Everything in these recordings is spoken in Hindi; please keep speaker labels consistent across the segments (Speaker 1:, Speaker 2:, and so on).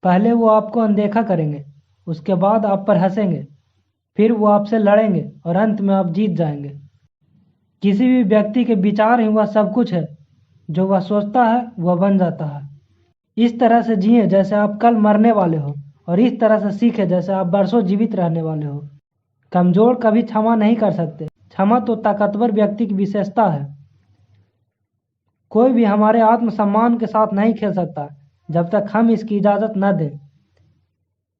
Speaker 1: पहले वो आपको अनदेखा करेंगे, उसके बाद आप पर हंसेंगे, फिर वो आपसे लड़ेंगे और अंत में आप जीत जाएंगे। किसी भी व्यक्ति के विचार ही वह सब कुछ है। जो वह सोचता है वह बन जाता है। इस तरह से जिए जैसे आप कल मरने वाले हो, और इस तरह से सीखे जैसे आप बरसों जीवित रहने वाले हो। कमजोर कभी क्षमा नहीं कर सकते। क्षमा तो ताकतवर व्यक्ति की विशेषता है। कोई भी हमारे आत्मसम्मान के साथ नहीं खेल सकता जब तक हम इसकी इजाज़त न दें।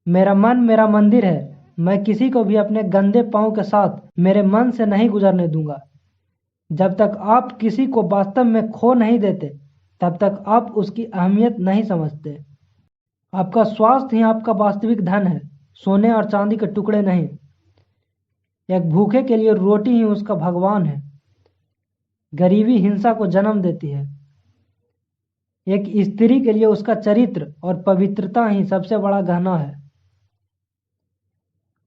Speaker 1: मेरा मन मेरा मंदिर है। मैं किसी को भी अपने गंदे पाँव के साथ मेरे मन से नहीं गुजरने दूंगा। जब तक आप किसी को वास्तव में खो नहीं देते, तब तक आप उसकी अहमियत नहीं समझते। आपका स्वास्थ्य ही आपका वास्तविक धन है, सोने और चांदी के टुकड़े नहीं। एक भूखे के लिए रोटी ही उसका भगवान है। गरीबी हिंसा को जन्म देती है। एक स्त्री के लिए उसका चरित्र और पवित्रता ही सबसे बड़ा गहना है।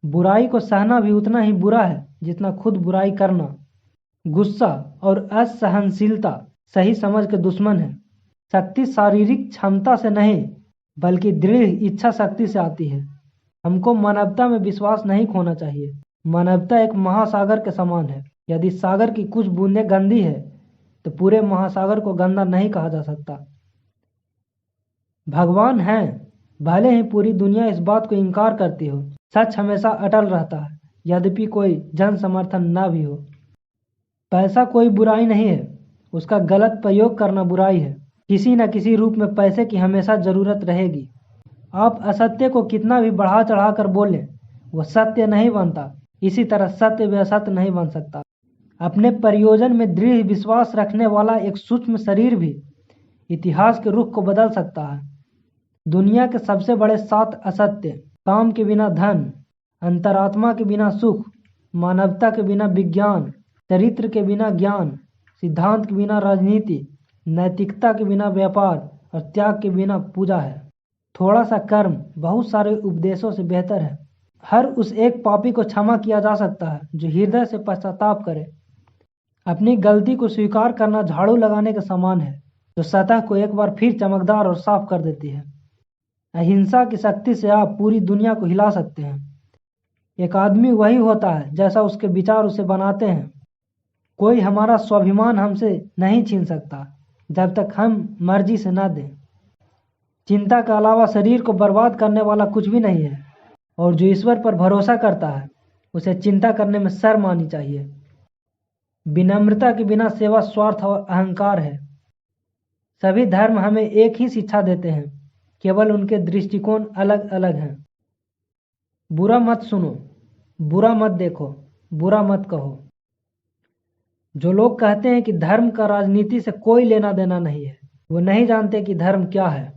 Speaker 1: बुराई को सहना भी उतना ही बुरा है जितना खुद बुराई करना। गुस्सा और असहनशीलता सही समझ के दुश्मन है। शक्ति शारीरिक क्षमता से नहीं, बल्कि दृढ़ इच्छा शक्ति से आती है। हमको मानवता में विश्वास नहीं खोना चाहिए। मानवता एक महासागर के समान है। यदि सागर की कुछ बूंदें गंदी है, तो पूरे महासागर को गंदा नहीं कहा जा सकता। भगवान हैं, भले ही पूरी दुनिया इस बात को इनकार करती हो। सच हमेशा अटल रहता है, यद्यपि कोई जन समर्थन न भी हो। पैसा कोई बुराई नहीं है, उसका गलत प्रयोग करना बुराई है। किसी न किसी रूप में पैसे की हमेशा जरूरत रहेगी। आप असत्य को कितना भी बढ़ा चढ़ा कर बोलें, वह सत्य नहीं बनता। इसी तरह सत्य भी असत्य नहीं बन सकता। अपने प्रयोजन में दृढ़ विश्वास रखने वाला एक सूक्ष्म शरीर भी इतिहास के रुख को बदल सकता है। दुनिया के सबसे बड़े 7 असत्य: काम के बिना धन, अंतरात्मा के बिना सुख, मानवता के बिना विज्ञान, चरित्र के बिना ज्ञान, सिद्धांत के बिना राजनीति, नैतिकता के बिना व्यापार और त्याग के बिना पूजा है। थोड़ा सा कर्म बहुत सारे उपदेशों से बेहतर है। हर उस एक पापी को क्षमा किया जा सकता है जो हृदय से पश्चाताप करे। अपनी गलती को स्वीकार करना झाड़ू लगाने के समान है, जो सतह को एक बार फिर चमकदार और साफ कर देती है। अहिंसा की शक्ति से आप पूरी दुनिया को हिला सकते हैं। एक आदमी वही होता है जैसा उसके विचार उसे बनाते हैं। कोई हमारा स्वाभिमान हमसे नहीं छीन सकता जब तक हम मर्जी से ना दें। चिंता के अलावा शरीर को बर्बाद करने वाला कुछ भी नहीं है, और जो ईश्वर पर भरोसा करता है उसे चिंता करने में शर्म आनी चाहिए। विनम्रता के बिना सेवा स्वार्थ और अहंकार है। सभी धर्म हमें एक ही शिक्षा देते हैं, केवल उनके दृष्टिकोण अलग अलग हैं। बुरा मत सुनो, बुरा मत देखो, बुरा मत कहो। जो लोग कहते हैं कि धर्म का राजनीति से कोई लेना देना नहीं है, वो नहीं जानते कि धर्म क्या है।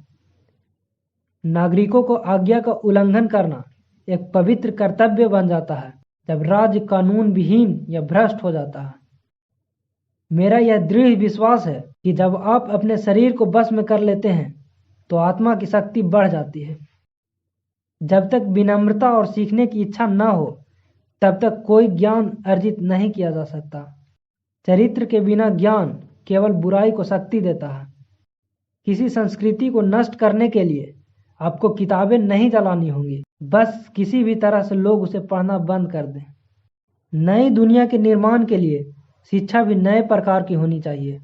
Speaker 1: नागरिकों को आज्ञा का उल्लंघन करना एक पवित्र कर्तव्य बन जाता है जब राज्य कानून विहीन या भ्रष्ट हो जाता है। मेरा यह दृढ़ विश्वास है कि जब आप अपने शरीर को बस में कर लेते हैं तो आत्मा की शक्ति बढ़ जाती है। जब तक विनम्रता और सीखने की इच्छा न हो, तब तक कोई ज्ञान अर्जित नहीं किया जा सकता। चरित्र के बिना ज्ञान केवल बुराई को शक्ति देता है। किसी संस्कृति को नष्ट करने के लिए आपको किताबें नहीं जलानी होंगी, बस किसी भी तरह से लोग उसे पढ़ना बंद कर दें। नई दुनिया के निर्माण के लिए शिक्षा भी नए प्रकार की होनी चाहिए।